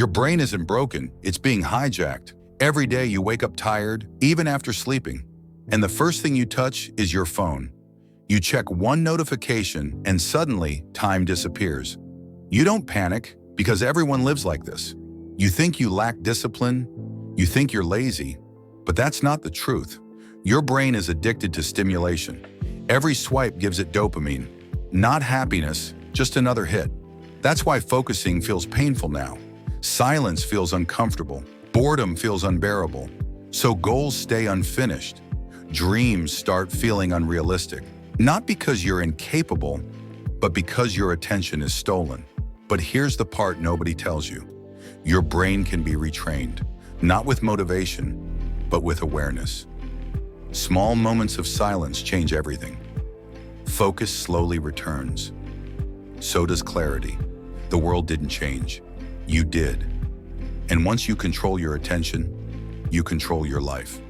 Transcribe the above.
Your brain isn't broken, it's being hijacked. Every day you wake up tired, even after sleeping. And the first thing you touch is your phone. You check one notification and suddenly time disappears. You don't panic because everyone lives like this. You think you lack discipline, you think you're lazy, but that's not the truth. Your brain is addicted to stimulation. Every swipe gives it dopamine. Not happiness, just another hit. That's why focusing feels painful now. Silence feels uncomfortable. Boredom feels unbearable. So goals stay unfinished. Dreams start feeling unrealistic. Not because you're incapable, but because your attention is stolen. But here's the part nobody tells you. Your brain can be retrained, not with motivation, but with awareness. Small moments of silence change everything. Focus slowly returns. So does clarity. The world didn't change. You did. And once you control your attention, you control your life.